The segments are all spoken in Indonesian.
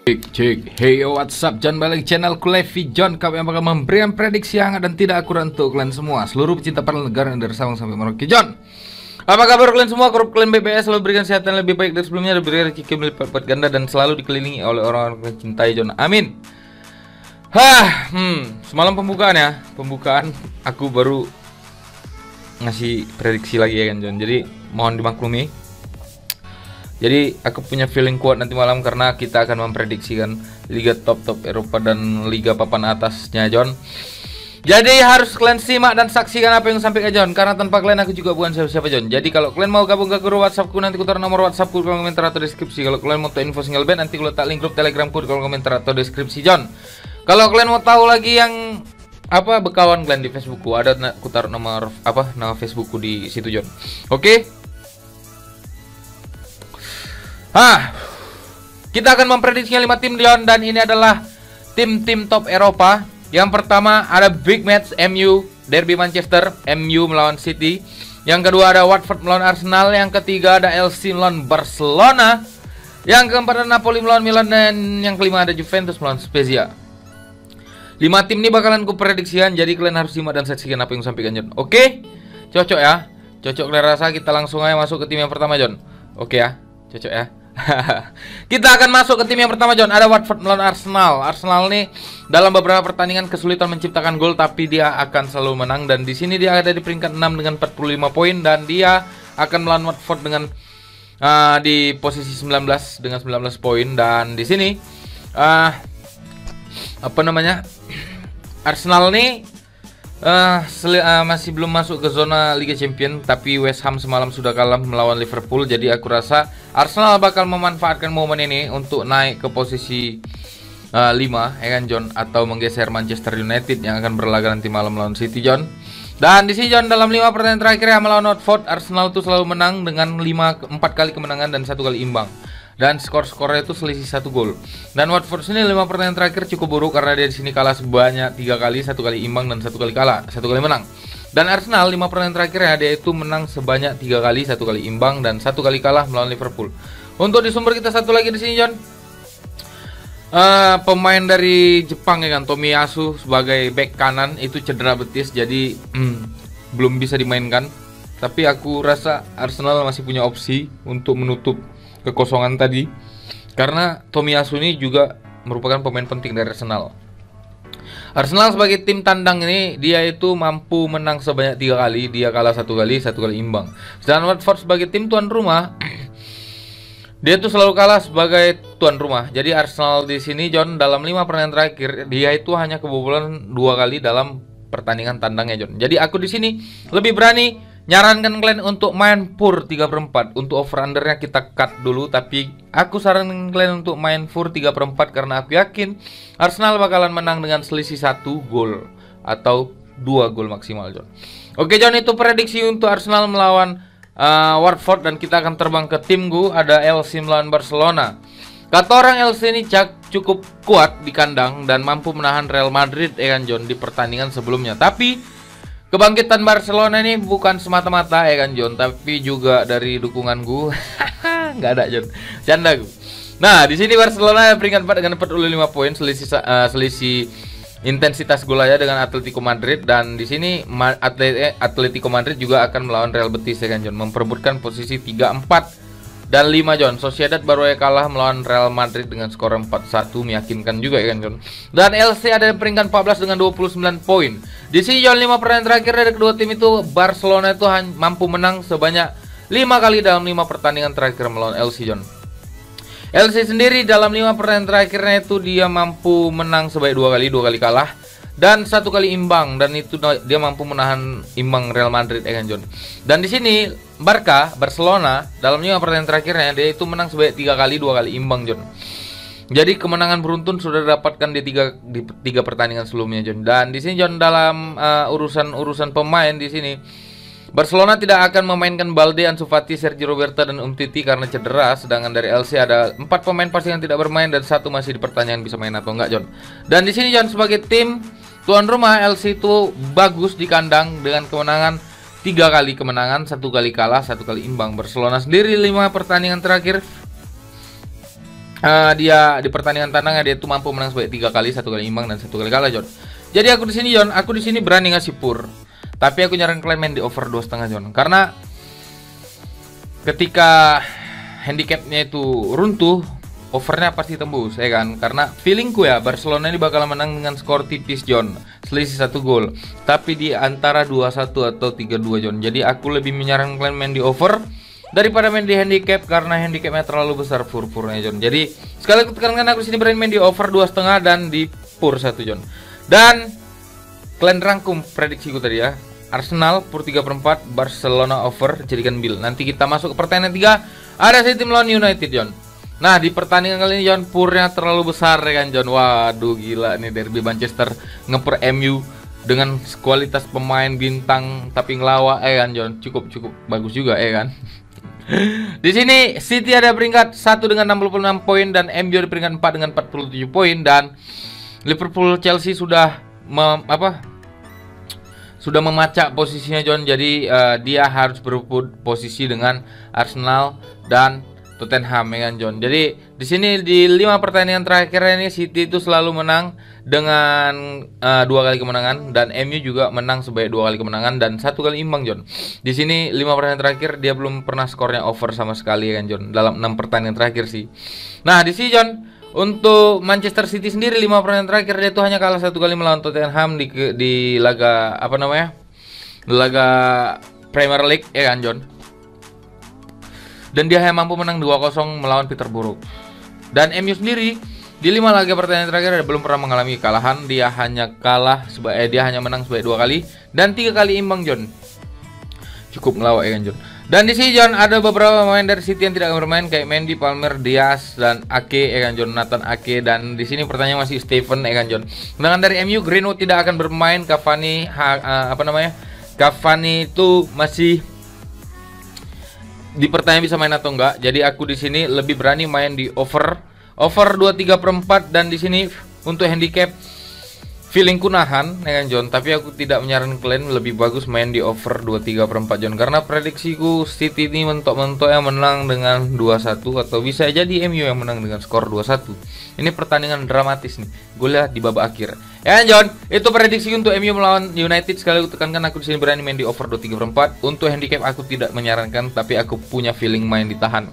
Cek, hey what's up John, balik channelku Levi John. Kami bakal memberikan prediksi hangat dan tidak akurat untuk kalian semua, seluruh pecinta para negara dari Sabang sampai Merauke. John, apa kabar kalian semua? Korup kalian BBS selalu berikan kesehatan lebih baik dari sebelumnya, diberi rezeki melipat ganda dan selalu dikelilingi oleh orang-orang yang cintai John. Amin. Semalam pembukaan aku baru ngasih prediksi lagi ya kan John. Jadi mohon dimaklumi. Jadi aku punya feeling kuat nanti malam karena kita akan memprediksikan liga top Eropa dan liga papan atasnya John. Jadi harus kalian simak dan saksikan apa yang sampaikan John, karena tanpa kalian aku juga bukan siapa-siapa John. Jadi kalau kalian mau gabung ke grup WhatsAppku, nanti ku taruh nomor WhatsAppku di kolom komentar atau deskripsi. Kalau kalian mau tahu info single band, nanti ku letak link grup Telegramku di kolom komentar atau deskripsi John. Kalau kalian mau tahu lagi yang bekawan kalian di Facebookku, ada ku taruh nama Facebookku di situ John. Oke? Kita akan memprediksinya 5 tim John, dan ini adalah tim-tim top Eropa. Yang pertama ada big match MU Derby Manchester, MU melawan City. Yang kedua ada Watford melawan Arsenal. Yang ketiga ada LC melawan Barcelona. Yang keempat ada Napoli melawan Milan, dan yang kelima ada Juventus melawan Spezia. 5 tim ini bakalan kuprediksikan, jadi kalian harus simak dan saksikan apa yang sampaikan John. Oke? Cocok ya? Cocok kalian rasa, kita langsung aja masuk ke tim yang pertama John. Oke ya? Cocok ya? Kita akan masuk ke tim yang pertama John. Ada Watford melawan Arsenal. Arsenal nih dalam beberapa pertandingan kesulitan menciptakan gol, tapi dia akan selalu menang, dan di sini dia ada di peringkat 6 dengan 45 poin, dan dia akan melawan Watford dengan di posisi 19 dengan 19 poin. Dan di sini Arsenal nih masih belum masuk ke zona Liga Champion, tapi West Ham semalam sudah kalah melawan Liverpool. Jadi aku rasa Arsenal bakal memanfaatkan momen ini untuk naik ke posisi 5 ya kan John, atau menggeser Manchester United yang akan berlaga nanti malam melawan City John. Dan di sini John, dalam 5 pertandingan terakhir yang melawan Watford, Arsenal tuh selalu menang dengan 4 kali kemenangan dan 1 kali imbang. Dan skor-skornya itu selisih 1 gol. Dan Watford sini 5 pertandingan terakhir cukup buruk karena dia di sini kalah sebanyak 3 kali, 1 kali imbang dan 1 kali kalah, 1 kali menang. Dan Arsenal 5 pertandingan terakhirnya dia itu menang sebanyak 3 kali, 1 kali imbang dan 1 kali kalah melawan Liverpool. Untuk di sumber kita satu lagi di sini John, pemain dari Jepang ya kan, Tomiyasu sebagai back kanan itu cedera betis, jadi belum bisa dimainkan. Tapi aku rasa Arsenal masih punya opsi untuk menutup kekosongan tadi, karena Tomiyasu ini juga merupakan pemain penting dari Arsenal. Arsenal sebagai tim tandang ini dia itu mampu menang sebanyak 3 kali, dia kalah 1 kali, 1 kali imbang. Sedangkan Watford sebagai tim tuan rumah dia itu selalu kalah sebagai tuan rumah. Jadi Arsenal di sini John dalam 5 pertandingan terakhir dia itu hanya kebobolan 2 kali dalam pertandingan tandangnya John. Jadi aku di sini lebih berani nyarankan kalian untuk main pur 3/4. Untuk over undernya kita cut dulu, tapi aku sarankan kalian untuk main pur 3/4 karena aku yakin Arsenal bakalan menang dengan selisih 1 gol atau 2 gol maksimal John. Oke John, itu prediksi untuk Arsenal melawan Watford, dan kita akan terbang ke timku. Ada LC melawan Barcelona. Kata orang LC ini cukup kuat di kandang dan mampu menahan Real Madrid ya kan John di pertandingan sebelumnya. Tapi kebangkitan Barcelona ini bukan semata-mata ya kan John, tapi juga dari dukungan gue. Nggak ada John, canda gue. Nah di sini Barcelona peringkat 4 dengan 45 poin, selisih intensitas golnya dengan Atletico Madrid. Dan di sini Atletico Madrid juga akan melawan Real Betis ya kan John, memperebutkan posisi 3, 4 dan 5 John. Sociedad baru kalah melawan Real Madrid dengan skor 4-1, meyakinkan juga ya kan John. Dan LC ada di peringkat 14 dengan 29 poin. Di sini John 5 pertandingan terakhir dari kedua tim itu Barcelona itu mampu menang sebanyak 5 kali dalam 5 pertandingan terakhir melawan LC John. LC sendiri dalam 5 pertandingan terakhirnya itu dia mampu menang sebanyak 2 kali kalah dan 1 kali imbang, dan itu dia mampu menahan imbang Real Madrid ya kan John. Dan di sini Barcelona dalam 5 pertandingan terakhirnya dia itu menang sebanyak 3 kali, 2 kali imbang John. Jadi kemenangan beruntun sudah didapatkan di 3 pertandingan sebelumnya John. Dan di sini John dalam urusan pemain di sini Barcelona tidak akan memainkan Balde, Ansu Fati, Sergio Roberto dan Umtiti karena cedera. Sedangkan dari LC ada 4 pemain pasti yang tidak bermain dan 1 masih dipertanyakan bisa main atau enggak John. Dan di sini John sebagai tim tuan rumah LC itu bagus di kandang dengan kemenangan 3 kali kemenangan, 1 kali kalah, 1 kali imbang. Barcelona sendiri 5 pertandingan terakhir dia di pertandingan tandangnya dia tuh mampu menang sebanyak 3 kali, 1 kali imbang dan 1 kali kalah, John. Jadi aku di sini, John, aku di sini berani ngasih pur. Tapi aku nyaran kalian main di over 2,5, John. Karena ketika handicapnya itu runtuh, overnya pasti tembus, ya kan? Karena feelingku ya, Barcelona ini bakal menang dengan skor tipis, John. Selisih 1 gol. Tapi di antara 2-1 atau 3-2, John. Jadi aku lebih menyarankan kalian main di over daripada main di handicap, karena handicapnya terlalu besar pur-purnya, John. Jadi sekali aku tekankan, aku di sini berani main di over 2,5 dan di pur 1, John. Dan kalian rangkum prediksiku tadi ya. Arsenal pur 3/4, Barcelona over, jadikan bill. Nanti kita masuk ke pertandingan 3. Ada City melawan United, John. Nah, di pertandingan kali ini, John, purnya terlalu besar ya kan, John. Waduh, gila nih derby Manchester ngeper MU dengan kualitas pemain bintang tapi ngelawak ya kan, John. Cukup bagus juga ya kan. Di sini City ada peringkat 1 dengan 66 poin dan MU di peringkat 4 dengan 47 poin, dan Liverpool Chelsea sudah memacak posisinya, John. Jadi dia harus berebut posisi dengan Arsenal dan Tottenham ya kan, John. Jadi di sini di 5 pertandingan terakhir ini City itu selalu menang dengan 2 kali kemenangan, dan MU juga menang sebanyak 2 kali kemenangan dan 1 kali imbang, John. Di sini 5 pertandingan terakhir dia belum pernah skornya over sama sekali ya kan, John. Dalam 6 pertandingan terakhir sih. Nah, di sini, John, untuk Manchester City sendiri 5 pertandingan terakhir dia itu hanya kalah 1 kali melawan Tottenham di laga laga Premier League ya kan, John. Dan dia hanya mampu menang 2-0 melawan Peterborough. Dan MU sendiri di 5 laga pertandingan terakhir dia belum pernah mengalami kekalahan. Dia hanya menang sebanyak 2 kali dan 3 kali imbang, John. Cukup ngelawak ya kan, John. Dan di sini, John, ada beberapa pemain dari City yang tidak akan bermain kayak Mendy, Palmer, Diaz dan Ake ya kan, John. Nathan Ake. Dan di sini pertanyaan masih Steven ya kan, John. Sedangkan dari MU, Greenwood tidak akan bermain. Cavani itu masih dipertanyaan bisa main atau enggak. Jadi aku di sini lebih berani main di over 2/3/4, dan di sini untuk handicap feelingku nahan ya kan, John. Tapi aku tidak menyarankan kalian, lebih bagus main di over 2/3/4, John. Karena prediksiku City ini mentok-mentok yang menang dengan 2-1, atau bisa jadi MU yang menang dengan skor 2-1. Ini pertandingan dramatis nih. Gue lihat di babak akhir. Ya kan, John, itu prediksi untuk MU melawan United. Sekali aku tekankan, aku di sini berani main di over 2/3/4. Untuk handicap aku tidak menyarankan, tapi aku punya feeling main ditahan.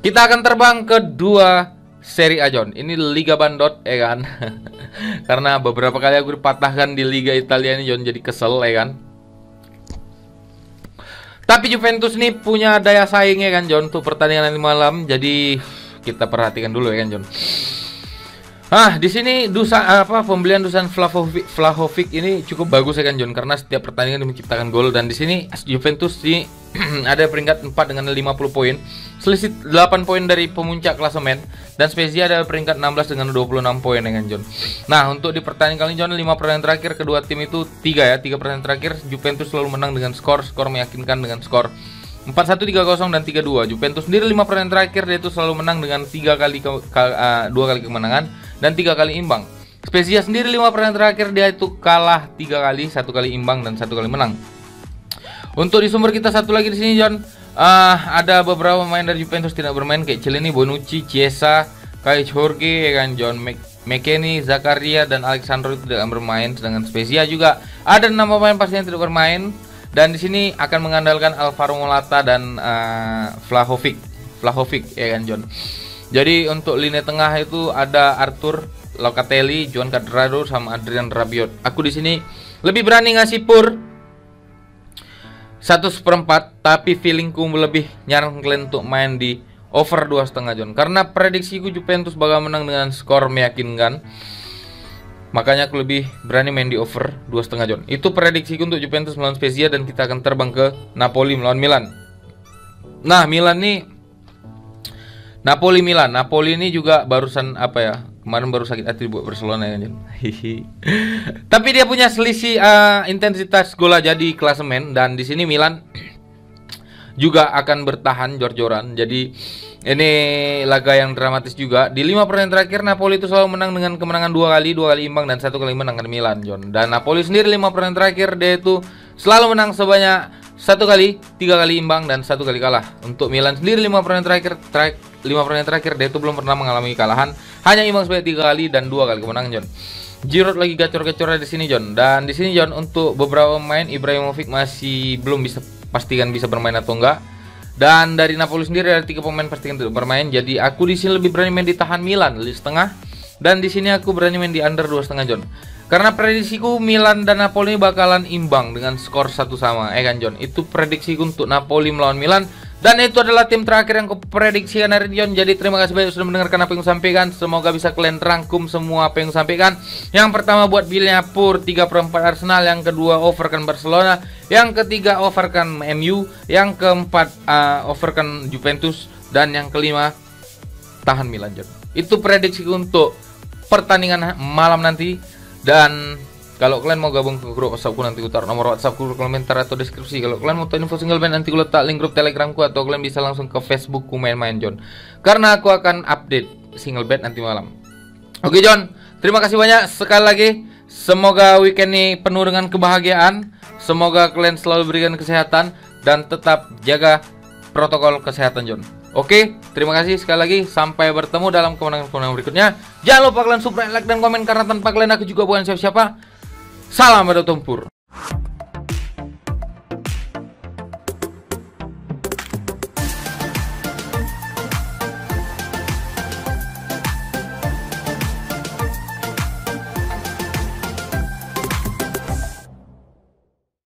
Kita akan terbang ke 2 Serie A, John. Ini Liga Bandot ya kan. Karena beberapa kali aku dipatahkan di Liga Italia ini, John, jadi kesel ya kan. Tapi Juventus nih punya daya saing ya kan, John, untuk pertandingan nanti malam. Jadi kita perhatikan dulu ya kan, John. Di sini pembelian Dusan Vlahovic ini cukup bagus ya kan, John, karena setiap pertandingan menciptakan gol. Dan di sini Juventus di ada peringkat 4 dengan 50 poin, selisih 8 poin dari pemuncak klasemen, dan Spezia ada peringkat 16 dengan 26 poin ya kan, John. Nah, untuk di pertandingan kali ini, John, 5 pertandingan terakhir kedua tim itu 3 pertandingan terakhir Juventus selalu menang dengan skor meyakinkan dengan skor 4-1, 3-0 dan 3-2. Juventus sendiri 5 pertandingan terakhir dia itu selalu menang dengan 2 kali kemenangan dan 3 kali imbang. Spezia sendiri 5 pertandingan terakhir dia itu kalah 3 kali, 1 kali imbang dan 1 kali menang. Untuk di sumber kita satu lagi di sini, John, ada beberapa pemain dari Juventus tidak bermain kayak Chiellini, Bonucci, Chiesa, kayak Jorge ya kan, John. McKennie, Zakaria dan Alexandro itu tidak akan bermain. Sedangkan Spezia juga ada 6 pemain pasti yang tidak bermain. Dan di sini akan mengandalkan Alvaro Morata dan Vlahovic ya kan, John. Jadi untuk lini tengah itu ada Arthur, Locatelli, Juan Cuadrado sama Adrian Rabiot. Aku di sini lebih berani ngasih pur 1/4, tapi feelingku lebih nyaran kalian untuk main di over 2,5, John. Karena prediksiku Juventus bakal menang dengan skor meyakinkan. Makanya aku lebih berani main di over 2,5, John. Itu prediksiku untuk Juventus melawan Spezia, dan kita akan terbang ke Napoli melawan Milan. Nah, Napoli ini juga barusan kemarin baru sakit hati buat Barcelona ya, John. Tapi dia punya selisih intensitas gol aja di klasemen, dan di sini Milan juga akan bertahan jor-joran. Jadi ini laga yang dramatis juga. Di 5 pertandingan terakhir Napoli itu selalu menang dengan kemenangan 2 kali imbang dan 1 kali menang dengan Milan, John. Dan Napoli sendiri 5 pertandingan terakhir dia itu selalu menang sebanyak 1 kali, 3 kali imbang dan 1 kali kalah. Untuk Milan sendiri 5 pertandingan 5 pertandingan terakhir dia itu belum pernah mengalami kekalahan, hanya imbang sebanyak 3 kali dan 2 kali kemenangan, John. Giroud lagi gacor-gacornya di sini, John. Dan di sini, John, untuk beberapa pemain Ibrahimovic masih belum bisa pastikan bisa bermain atau enggak. Dan dari Napoli sendiri ada 3 pemain pastikan tidak bermain. Jadi aku di sini lebih berani main di tahan Milan di setengah. Dan di sini aku berani main di under 2,5, John. Karena prediksiku Milan dan Napoli ini bakalan imbang dengan skor 1 sama, kan, John. Itu prediksiku untuk Napoli melawan Milan. Dan itu adalah tim terakhir yang kuprediksikan hari ini, John. Jadi terima kasih banyak sudah mendengarkan apa yang saya sampaikan. Semoga bisa kalian rangkum semua apa yang saya sampaikan. Yang pertama buat Bilnya Pur 3/4 Arsenal. Yang kedua overkan Barcelona. Yang ketiga overkan MU. Yang keempat overkan Juventus. Dan yang kelima tahan Milan, John. Itu prediksi untuk pertandingan malam nanti. Dan kalau kalian mau gabung ke grup WhatsAppku, nanti aku taruh nomor WhatsAppku komentar atau deskripsi. Kalau kalian mau tahu info single band, nanti aku letak link grup Telegramku, atau kalian bisa langsung ke Facebookku main-main, John. Karena aku akan update single band nanti malam. Oke, John, terima kasih banyak sekali lagi. Semoga weekend ini penuh dengan kebahagiaan. Semoga kalian selalu berikan kesehatan dan tetap jaga protokol kesehatan, John. Oke, terima kasih sekali lagi. Sampai bertemu dalam kemenangan-kemenangan berikutnya. Jangan lupa kalian subscribe, like, dan komen, karena tanpa kalian aku juga bukan siapa-siapa. Salam pada tempur.